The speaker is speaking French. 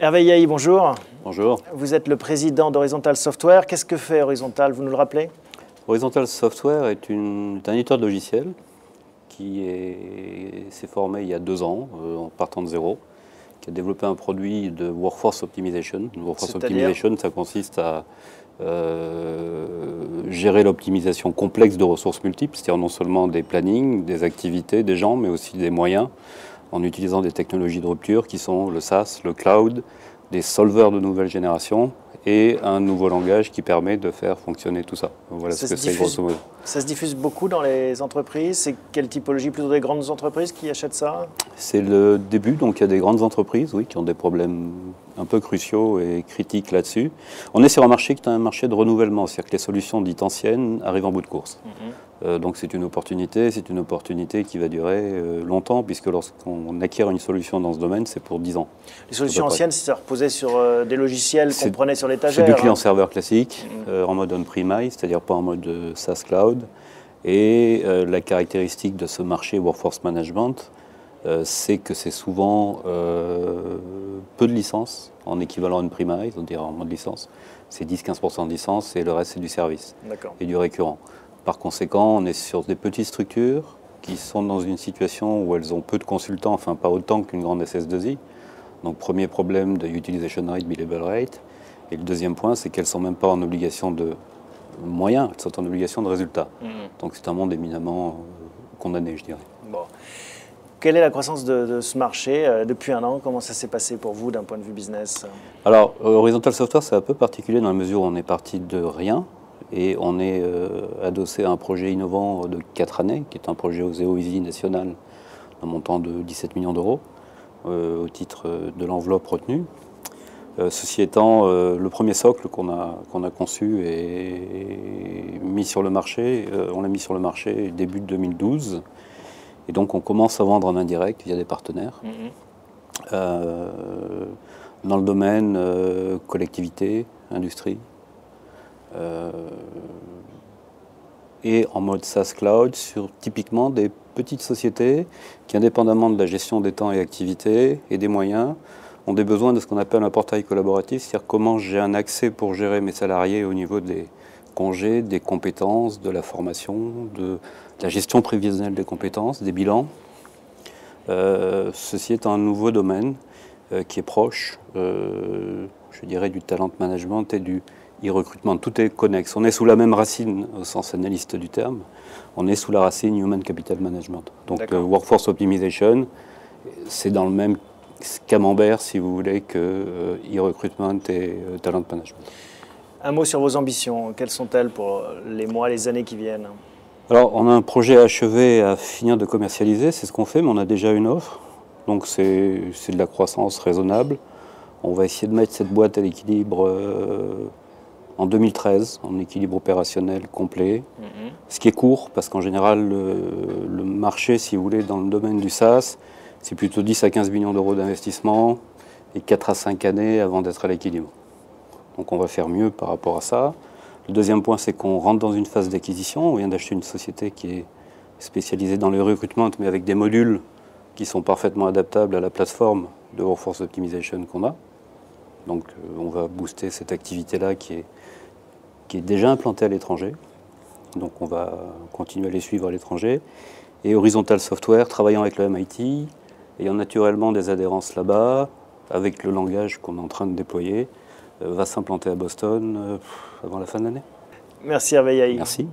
Hervé Yahi, bonjour. Bonjour. Vous êtes le président d'Horizontal Software. Qu'est-ce que fait Horizontal, vous nous le rappelez? Horizontal Software est un éditeur de logiciels qui s'est formé il y a 2 ans, en partant de zéro, qui a développé un produit de Workforce Optimization. Workforce Optimization, ça consiste à gérer l'optimisation complexe de ressources multiples, c'est-à-dire non seulement des plannings, des activités, des gens, mais aussi des moyens, en utilisant des technologies de rupture qui sont le SaaS, le cloud, des solvers de nouvelle génération et un nouveau langage qui permet de faire fonctionner tout ça. Voilà ce que c'est grosso modo. Ça se diffuse beaucoup dans les entreprises. C'est quelle typologie? Plutôt des grandes entreprises qui achètent ça? C'est le début, donc il y a des grandes entreprises, oui, qui ont des problèmes un peu cruciaux et critiques là-dessus. On est sur un marché qui est un marché de renouvellement, c'est-à-dire que les solutions dites anciennes arrivent en bout de course. Donc c'est une opportunité qui va durer longtemps, puisque lorsqu'on acquiert une solution dans ce domaine, c'est pour 10 ans. Les solutions anciennes, ça reposait sur des logiciels qu'on prenait sur l'étagère. C'est du client-serveur classique, en mode on-premise, c'est-à-dire pas en mode SaaS Cloud. Et la caractéristique de ce marché Workforce Management, c'est que c'est souvent peu de licences en équivalent on-premise, on dirait en mode licence. C'est 10-15% de licence et le reste c'est du service et du récurrent. Par conséquent, on est sur des petites structures qui sont dans une situation où elles ont peu de consultants, enfin pas autant qu'une grande SS2I. Donc premier problème de Utilization Rate, Billable Rate. Et le deuxième point, c'est qu'elles ne sont même pas en obligation de moyens, elles sont en obligation de résultats. Donc c'est un monde éminemment condamné, je dirais. Bon. Quelle est la croissance de ce marché depuis 1 an? Comment ça s'est passé pour vous d'un point de vue business? Alors, Horizontal Software, c'est un peu particulier dans la mesure où on est parti de rien et on est adossé à un projet innovant de 4 années, qui est un projet aux EOISI national d'un montant de 17 millions d'euros au titre de l'enveloppe retenue. Ceci étant, le premier socle qu'on a conçu et mis sur le marché, on l'a mis sur le marché début 2012. Et donc on commence à vendre en indirect via des partenaires. Dans le domaine collectivité, industrie. Et en mode SaaS Cloud sur typiquement des petites sociétés qui, indépendamment de la gestion des temps et activités et des moyens, ont des besoins de ce qu'on appelle un portail collaboratif, c'est-à-dire comment j'ai un accès pour gérer mes salariés au niveau des congés, des compétences, de la formation, de la gestion prévisionnelle des compétences, des bilans. Ceci est un nouveau domaine qui est proche, je dirais, du talent management et du e-recrutement. Tout est connexe. On est sous la même racine au sens analyste du terme. On est sous la racine Human Capital Management. Donc Workforce Optimization, c'est dans le même camembert, si vous voulez, que e-recruitment et talent management. Un mot sur vos ambitions. Quelles sont-elles pour les mois, les années qui viennent? Alors, on a un projet achevé à finir de commercialiser, c'est ce qu'on fait, mais on a déjà une offre. Donc, c'est de la croissance raisonnable. On va essayer de mettre cette boîte à l'équilibre en 2013, en équilibre opérationnel complet. Ce qui est court, parce qu'en général, le marché, si vous voulez, dans le domaine du SaaS, c'est plutôt 10 à 15 millions d'euros d'investissement et 4 à 5 années avant d'être à l'équilibre. Donc on va faire mieux par rapport à ça. Le deuxième point, c'est qu'on rentre dans une phase d'acquisition. On vient d'acheter une société qui est spécialisée dans le recrutement, mais avec des modules qui sont parfaitement adaptables à la plateforme de Workforce Optimization qu'on a. Donc on va booster cette activité-là qui est déjà implantée à l'étranger. Donc on va continuer à les suivre à l'étranger. Et Horizontal Software, travaillant avec le MIT, ayant naturellement des adhérences là-bas, avec le langage qu'on est en train de déployer, va s'implanter à Boston avant la fin de l'année. Merci Hervé Yahi. Merci.